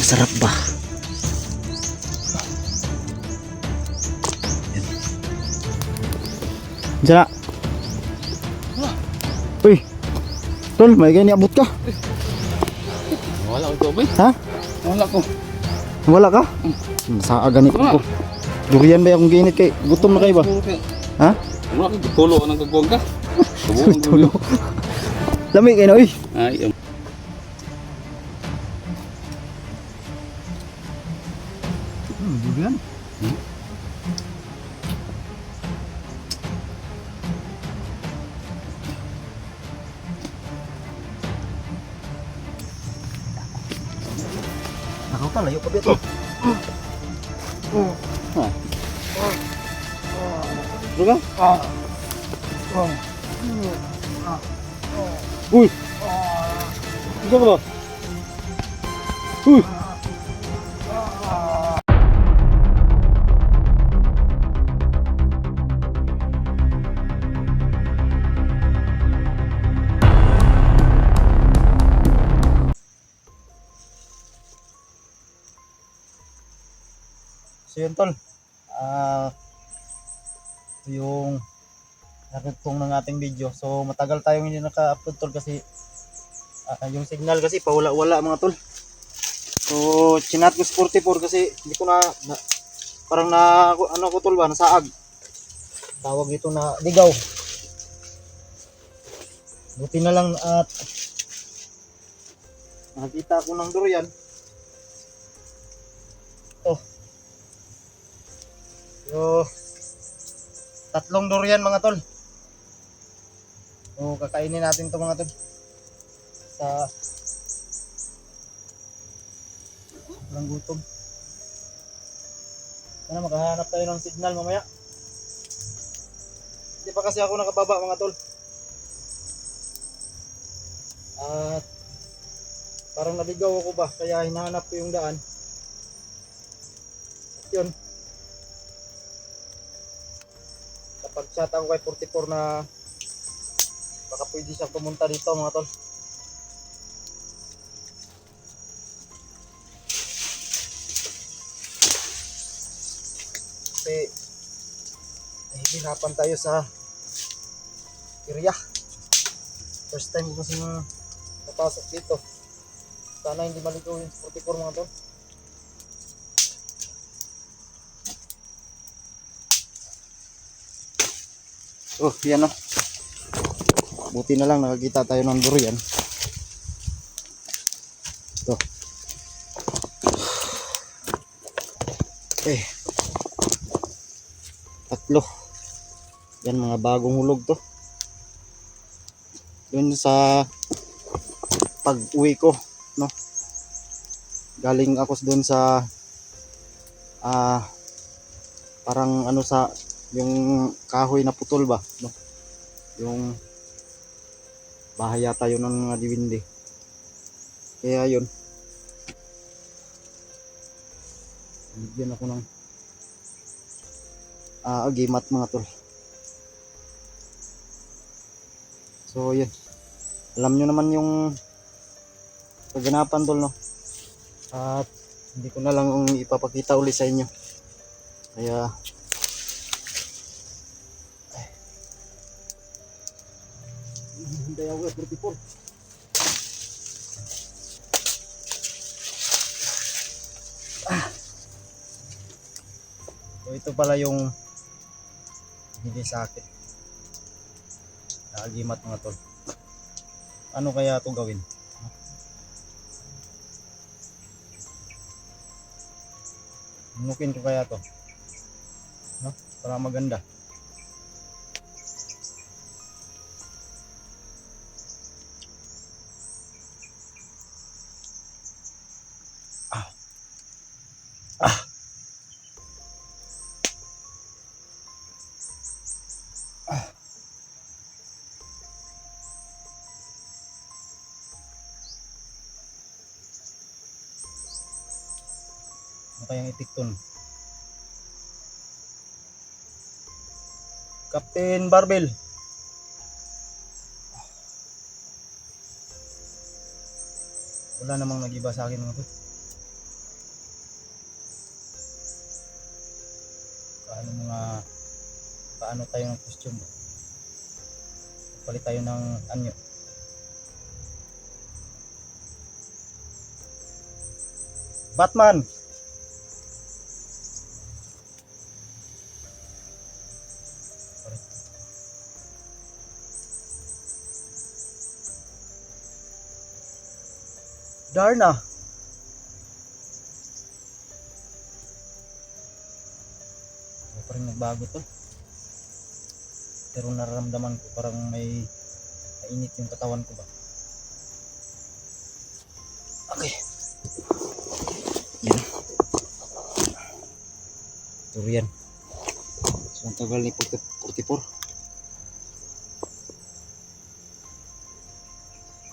Masarap ba? Diyan na. Uy, tol, may ganyan abot ka. Wala ko tubig. Ha? Wala ko. Wala ka? Sa ganit ko. Durian ba akong ginit kay? Gutom na kayo ba? Ha? Wala ko. Tulo ka ng kagwag ka. Tulo. Lamig kayo na, uy. Ay, Durian? Nakauta, layo pa dito. Bukan? Uy! Bisa ka ba? Uy! So yun tol, ito yung nakagtong ng ating video. So matagal tayong hindi naka-upload tol kasi yung signal kasi pawala-wala mga tol. So chinat ko sa 44 kasi hindi ko na parang na ano ko tol ba, nasaag. Tawag ito na ligaw. Buti na lang at nakita ko ng durian. So, tatlong durian mga tol. So, kakainin natin to mga tol. Sa ng gutom. Sana makahanap tayo ng signal mamaya. Hindi pa kasi ako nakababa mga tol. At parang naligaw ako ba kaya hinahanap ko yung daan. At yun. Pag-chat ako kay 44 na baka pwede siya pumunta dito mga tol. Kasi nahihirapan tayo sa area. First time ko kasi napasok dito. Sana hindi maligaw yung 44 mga tol. Oh, yan oh. Buti na lang nakakita tayo ng durian. Ito. Tatlo. Yan mga bagong hulog to. Yun sa pag-uwi ko, no. Galing ako doon sa parang ano sa yung kahoy na putol ba, no? Yung bahay yata yun ng mga diwindi. Kaya yun, bigyan ako ng agimat mga tol. So yun, alam nyo naman yung kaganapan tol, no? At hindi ko na lang ipapakita ulit sa inyo. Kaya Dayaw 44. So ito pala yung hindi sa akin. Nakagimat mga tol. Ano kaya ito gawin? Munukin ko kaya to, no? Para maganda. Ano kayang itikton? Captain Barbell. Wala namang nag-iba sa akin mga to. paano tayo ng costume. Palit tayo ng anyo. Batman! Darna! Hindi pa rin nagbago to. Pero nararamdaman ko parang may mainit yung katawan ko ba. Okay. Yan. Durian. So ang tagal ni 44.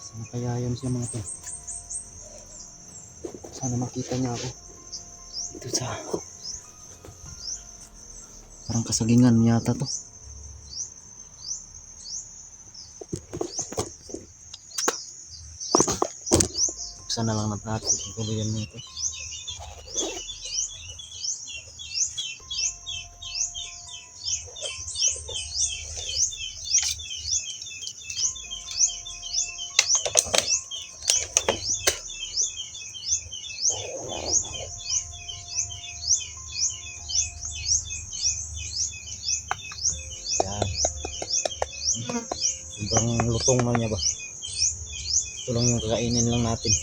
Saan kaya yan siya mga to? Sana makita niya ako. Ito sa parang kasagingan yata to. Buksan na lang natin yung durian nito. Yan. Sobrang lutong na niya ba. Ito lang yung kakainin lang natin.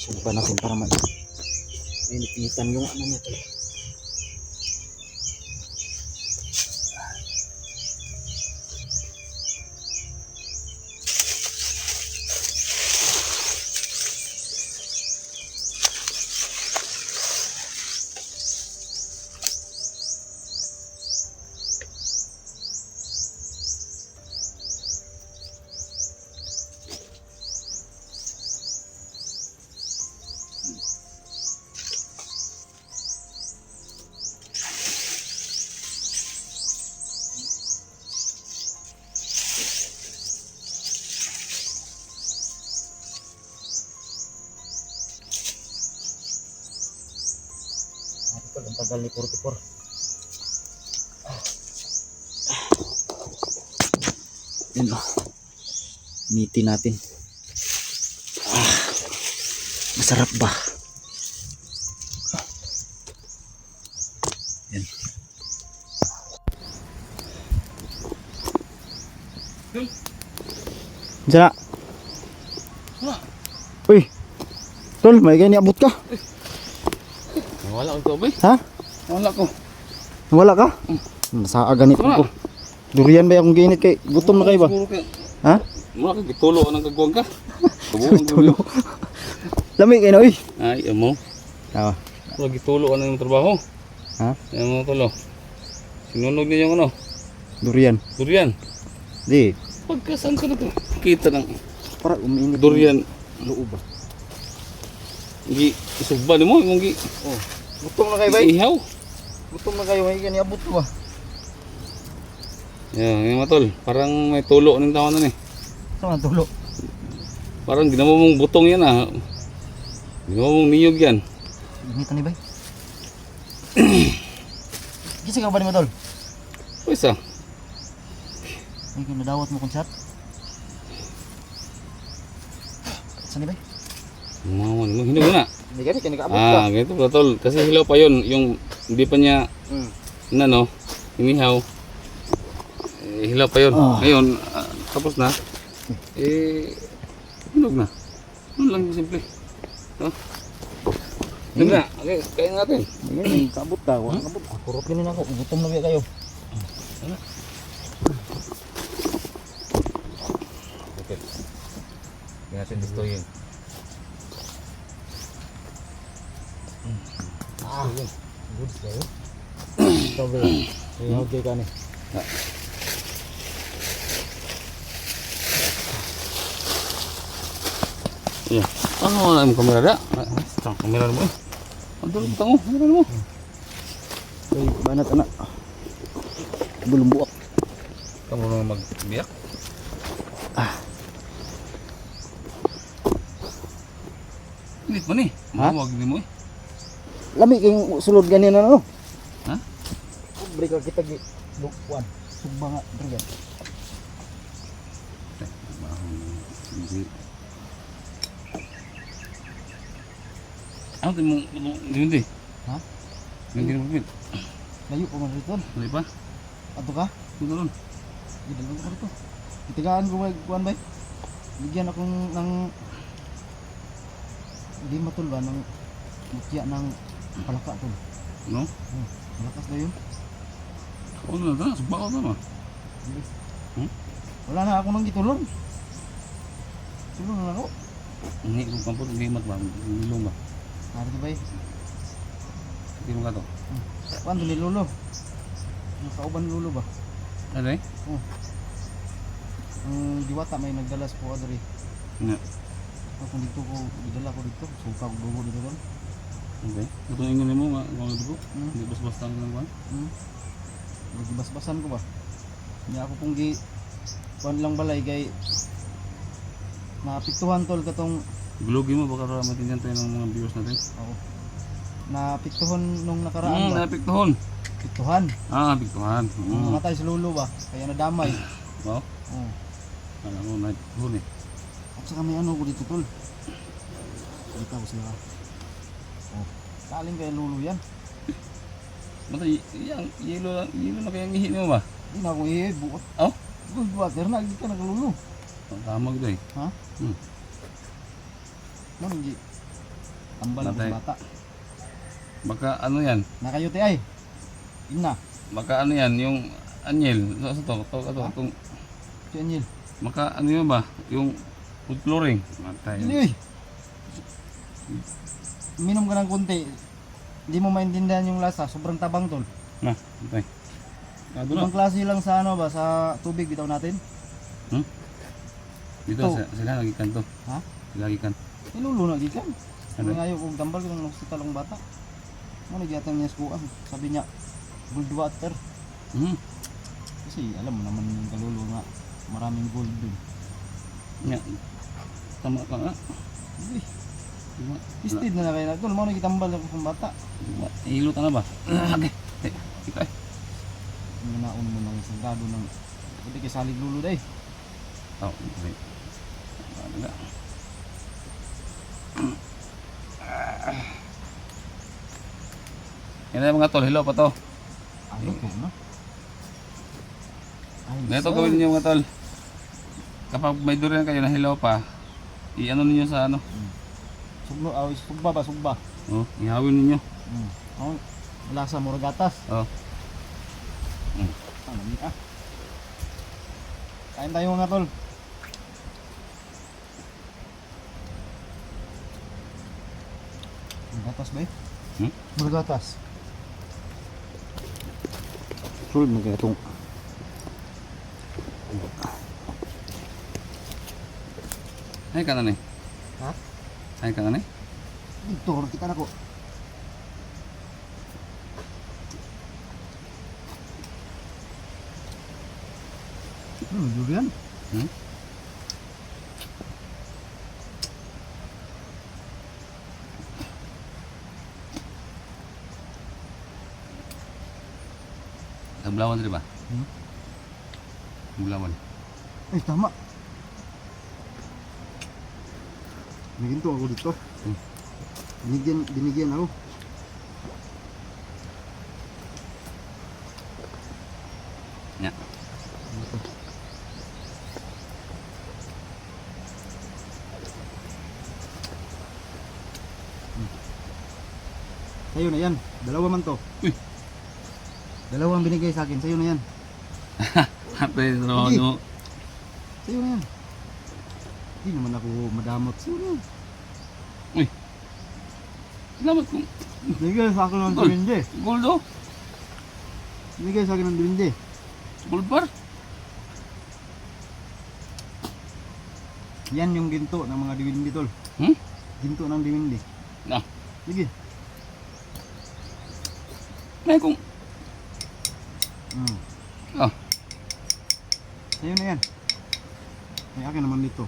Suba natin para mainit-initan yung ano nito. Ang tagal ni 44. Yan o. Initin natin. Masarap ba? Yan. Diyan na. Uy. Tol, may ganyan abot ka. Nawala ko ba? Ha? Nawala ko. Wala ka? Nasa ganit ko. Durian ba akong ginit kay gutom na kayo ba? Ha? Mula ka gitulo ang kagwang ka. Tulo. Lami kayo na uy. Ay, amo. Ah, Mula gitulo ang trabaho. ha? Amo tulo. Sinunog niya yung ano? Durian. Durian. Di, Pagkasan ko na to. Kita ng para umiinit. durian. Loob ba? Gi isugba ni mo imong gi. Oh. Gutom na kayo ba? Ihaw. Gutom na kayo may ganyan abot ko ba? Yan, yung matol. Parang may tulo ng tawanan eh. Saan ang tulo? Parang ginawa mong butong yan ah. Ginawa mong niyog yan. Initan ni bay. Gisa ka ba ni Matol? Pwes ah. May kinadawat mo konsert? Saan ni bay? Mama, hinog na. Hindi ka kinakaabot ka. Ah, ganito pala tol. Kasi hilaw pa yon, yung hindi pa niya na no, inihaw. Eh, hilaw pa yon. Ah. Ngayon, tapos na. Eh, hinog na. Ano lang yung simple. No? Hinog na. Okay, kain natin. Hindi ka kaabot ka. Wala kabot. Kurot din ako. Gutom na ba kayo? Okay. Hindi natin gustuhin. Ah, good kayo. Sabi, okay ka ni. Iya. Ano na yung kamera da? Ang kamera mo. Ang dulong tango, kamera mo. Ay, banat anak. Belum buak. Kamu na magbiyak. Init man eh. Ha? Mawag din mo eh. Lami kayong sulod ganyan ano? Ha? Break kita gi bukuan. Sugba nga dre. Hindi. Ano tayo mong hindi? Ha? Hindi mo pipit. Layo pa man rito. Wala pa? Ato ka? Ito doon. Gidalan ko rito. Itigaan ko may kuan bay. Bigyan akong ng di matul ba ng mutya ng palaka tol. No? Malakas na yun. Ako na ito. Sumpah ko ito ma. Wala na ako nang gitulong. Tulong na ako. Hindi ko kampot. Hindi mat ba? Nilong ba? Narito bay. Hindi mo ka to. Kuan to ni Lolo. Nakauban ni Lolo ba? Ano eh? Ang diwata may nagdalas po adri. Nga. Ako kung dito ko gidala ko dito. Suka ko dugo dito doon. Okay. Ito yung ingin mo nga. Kung ito po. Hmm. Hindi bas-bas lang lang ba? Gibas-basan ko ba? Hindi ako pong gi kuan lang balay kay napiktuhan tol katong Gulugi mo baka ra matindihan tayo ng mga viewers natin. ako. Napiktuhan nung nakaraan ba? Napiktuhon. Piktuhan. Piktuhan. Namatay si Lolo ba? Kaya nadamay. Wow. Oh. Alam mo, napiktuhon eh. At saka may ano ko dito tol. Dito ko sila. Oh. Kaling kay Lolo yan. Matay, yelo na kaya ang ihi mo ba? Di na ako buot. Oh? Good water na, hindi ka nakalulu. Tama ko eh. Ha? Ano hindi? Tambal ko Natay. sa bata. Baka ano yan? Nakayuti ay. Ina. Baka ano yan, yung anyel. Sa to, itong, Si Anyel. baka ano yun ba? Yung food flooring. Matay. Hindi. Minom ka ng konti. Hindi mo maintindihan yung lasa. Sobrang tabang tol. Na, matay. Kado na. Ibang klase lang sa ano ba? Sa tubig bitaw natin. Dito, To. sila nagikan to. Ha? Sila nagikan. Nilulo na gikan. Ano? Ano ngayon kung tambal ko ng hospital ang bata. Ano gyatang niya skuan. Sabi niya gold water. Kasi alam mo naman yung kalulo nga maraming gold dun. Nga. Tama ka nga. Hindi. Diba? Pisted na kayo na tol. Mo nagitambal ako sa bata. Diba? Ihilot na ba? Okay. Kita eh. Yung naon mo ng sagado ng hindi kay salig lulo day. Oh, okay. Ano nga? Yan na mga tol, hello pa to. Ano ko no? Ay, Ganito sir. gawin niyo mga tol. Kapag may durian kayo na hello pa, i-ano ninyo sa ano? Sugno, sugba ba, sugba. Oh, ihawin ninyo. Oh, lasa mo gatas. Oh. Ano ni ah. Kain tayo mga tol. Gatas ba eh? Gatas. Sulod na kaya itong Ay ka na ni. ha? Ay ka na ni. Dito, kita na ko. Durian. Bulawan tadi ba? Bulawan. Eh, tama. Biginto ako dito. Binigyan ako. Ya. Sa'yo na yan. Dalawa man to. Uy. Dalawa ang binigay sa akin. Sa'yo na yan. Apa itu Hindi. no? Sa'yo na yan. Hindi naman ako madamot. Sa'yo na yan. Salamat kung Binigay sa akin ng Gold. duwinde. gold oh. Binigay sa akin ng duwinde. Gold bar. Yan yung ginto ng mga diwindi tol. Ginto ng diwindi. Nah, Sige. may kung Ah. Sa'yo na yan. May akin naman dito.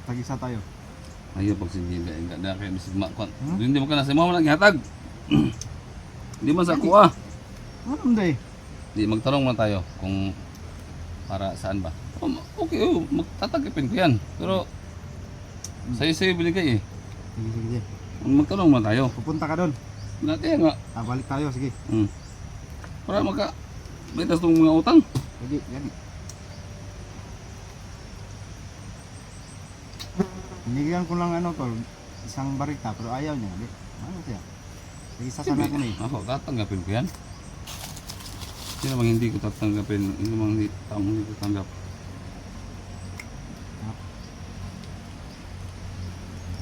Tag-isa tayo. Ayaw pag sige, enggak na kayo bisig makon. Hindi mo ka na sa mo lang gihatag. Hindi man sa kuha. Ano day? Di magtanong man tayo kung para saan ba. Okay, magtatagipin ko yan. Pero sa'yo binigay eh. Sige, sige, sige. Magtanong man tayo. Pupunta ka doon. Natin nga. Balik tayo, sige. Para baitas tong mga utang. Sige, yan. Binigyan ko lang ano tol, isang barita pero ayaw niya. Ano siya? Sige, sasana ko na eh. Ako, tatanggapin ko yan. Hindi namang hindi ko tatanggapin. Hindi namang hindi ko tanggap.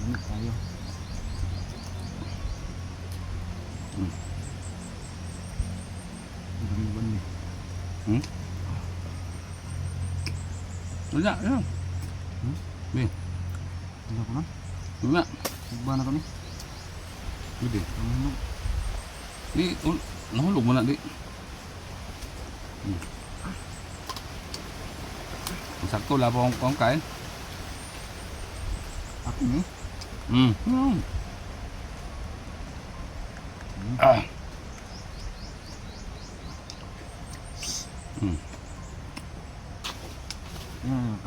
Ano tayo? Buwan eh. Wala, yan. Be, Ano ko na? wala. Nagba na to ni? Pwede. Ano? Di, nahulog mo na, di. Sakto, wala pa akong kain. Ako ni? Ah. Yan,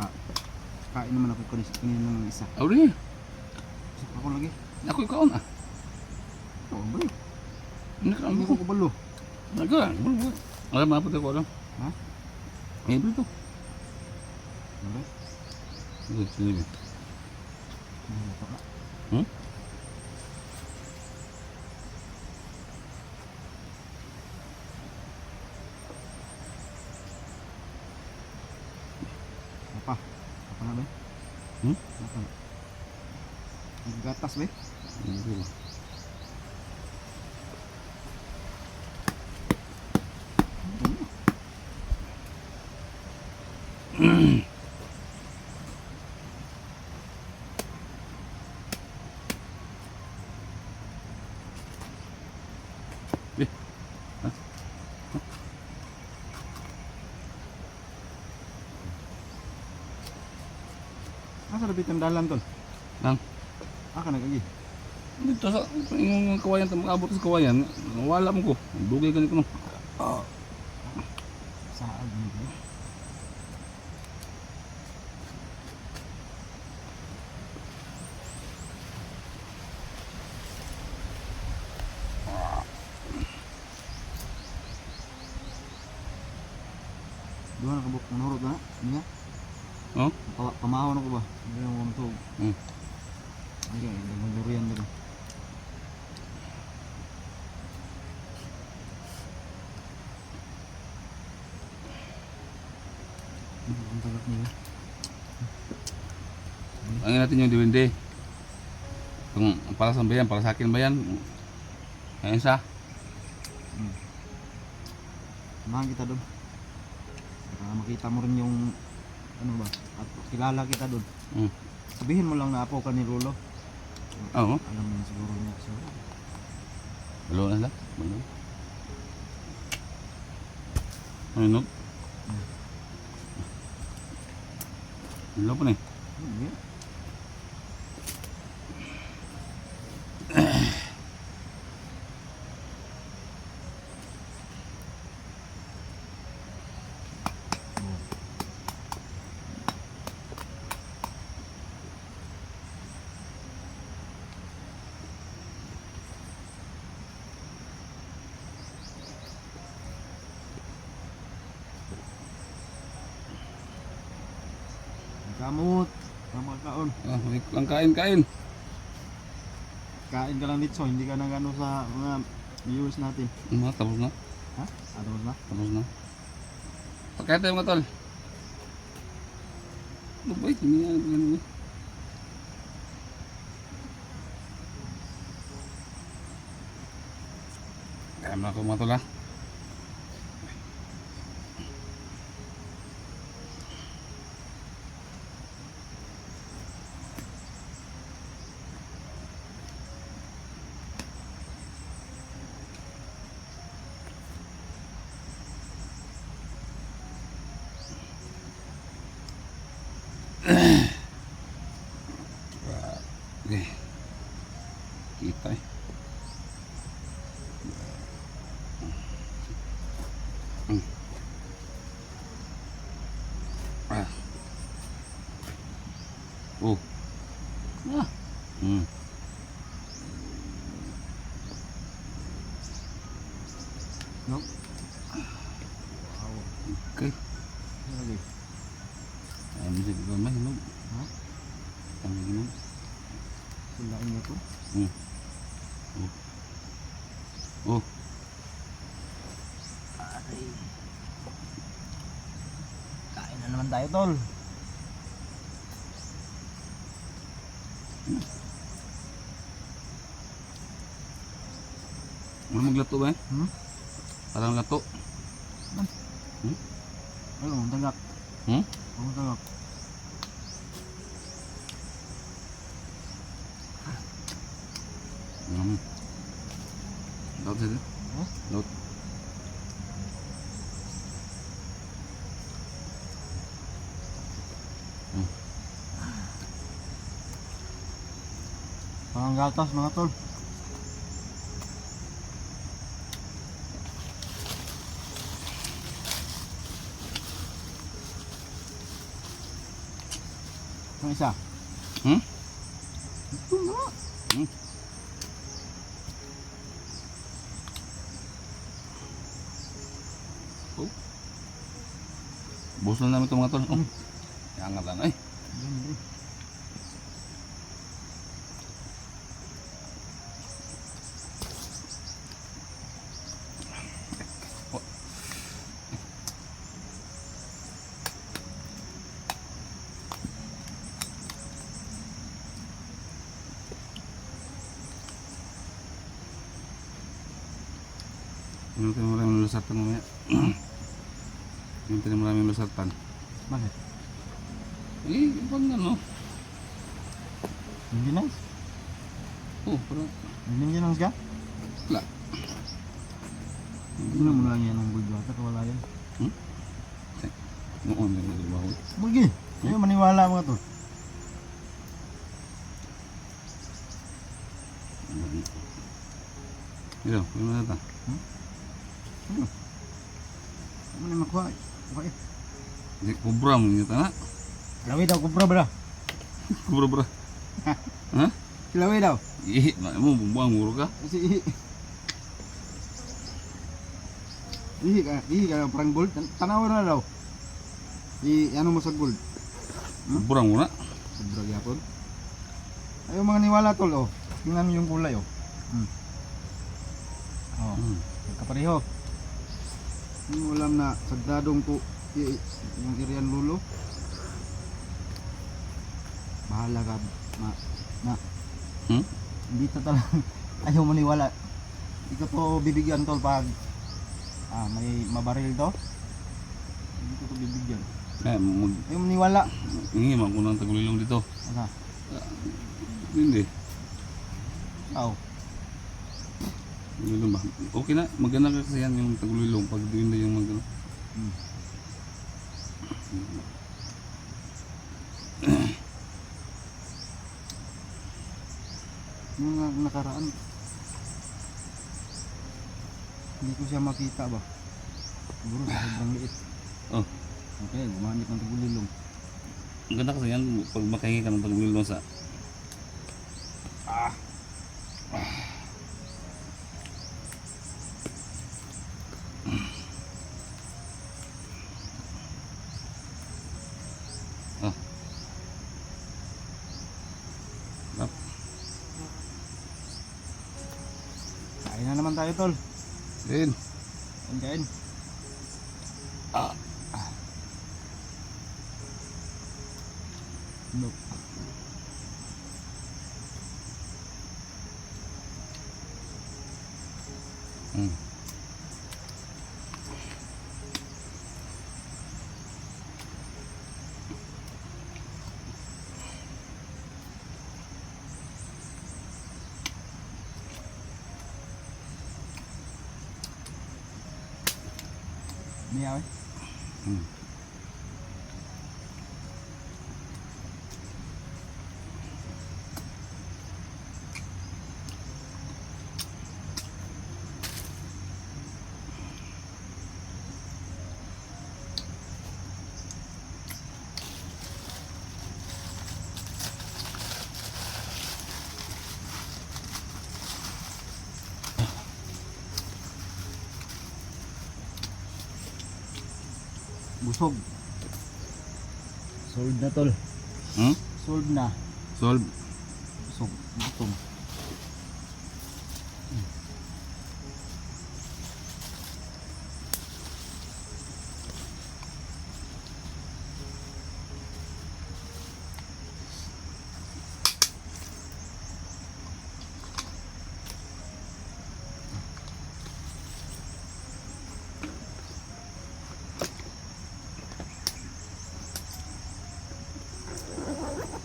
kain naman ako kanina ng isa. Uli, Gusto ako lagi. ako ikaw na. Oo, balik. Hindi ka Hindi ko kubalo. Nagka, alam mo ako alam. Ha? Eh, dito. Balik. Dito, sini. Ano pa ka? Apa? Apa na ba? Apa? Gatas ba? Dito. Asa labit ang dalan tol? Nang, Aka nagagi. dito sa yung kawayan, makabot sa kawayan, wala mo ko. Dugay ganito no. Saan mo ba? Duha na kabuk manurot na niya. Oh? Pamahon ako ba? Hindi mo to. Hindi, dagang durian din. Ang tagat niya. Angin natin yung diwindi. Kung para sa bayan, para sa akin ba yan? Ayun siya. Samahan kita doon. Para makita mo rin yung ano ba? At kilala kita doon. Sabihin mo lang na apo ka ni Rulo. Oo. Alam mo na siguro niya. So, Balo na sila. Balo. Ano? Balo pa na eh. hindi. Kamot. Kamot kaon. Ang kain-kain. Kain ka lang nito, hindi ka nang ano sa mga viewers natin. Tapos na. Ha? Ano na? Tapos na. Pagkaya tayo mga tol. Ano ba? Hindi yan. Ganun eh. Kaya mo ako mga tol ha. Ah. Oh. Ah. Hmm. No? Okay. Lagi. Bisa juga mah hinom. Ha? Ang hinom. Sulain niyo to? Hmm. Oh. Oh. Aray. Kain na naman tayo, tol. Ano maglato ba? Hmm? Parang lato. Ano, tagak. Hmm? Ano tagak? Laut sih. Hah? Laut. Parang gatas mga tol. Ang isa. Hmm? Ito na. Hmm? Oh. Bos na namin ito mga tol. Oh. Yangat lang. Ay. Minta maraming lusatan mamaya. Minta maraming lusatan. Bakit? Eh, ibang ano. Hindi nice. Oh, parang Hindi nice ka? wala. Hindi na muna yan ang buldo ata kawala yan. Noon na yung bawal. Bulgi. Ayaw maniwala mga tol. Ito, yung mga nata. Ano na makuha? Bakit? Hindi, kubra mo yung tanga. Kilawin daw, kubra ba? Kubra bra. Ha? Kilawin daw. Ihi, mo bumbuang muro ka. Kasi ihi. Ihi ka parang gold. Tanawa na daw. Ano mo sa gold? Kubra mo na. Sobra gyapon. Ayaw mga niwala tol oh. Tingnan mo yung kulay oh. Oh, kapareho. Hindi mo alam na sagdadong po yung Irian Lulo. Bahala ka na Hmm? hindi to talaga ayaw maniwala. Ikaw to bibigyan tol pag may mabaril to. Hindi ko to bibigyan. Eh, Ayaw maniwala. hingi man ko ng tagulilong dito. Ano? Hindi. Oh. Tagulilong ba? Okay na, maganda kasi yan yung tagulilong pag doon na yung magano. Yung nakaraan hindi ko siya makita ba? Siguro sa sobrang liit. Oh, Okay, gumamit ng tagulilong. ang ganda kasi yan pag makahingi ka ng tagulilong sa Kain na naman tayo tol. Din. Kain. No. Miyaw eh. Busog. Solved na tol. Hmm? Solved na. Solve. Busog. Gutom.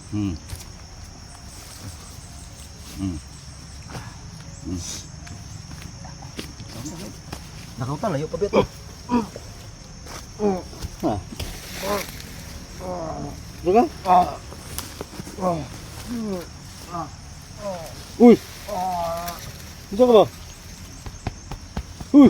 Hmm. Hmm. Nakauta, layo pa ba ito? Ha? Diba? Uy! Bisa ka ba? Uy!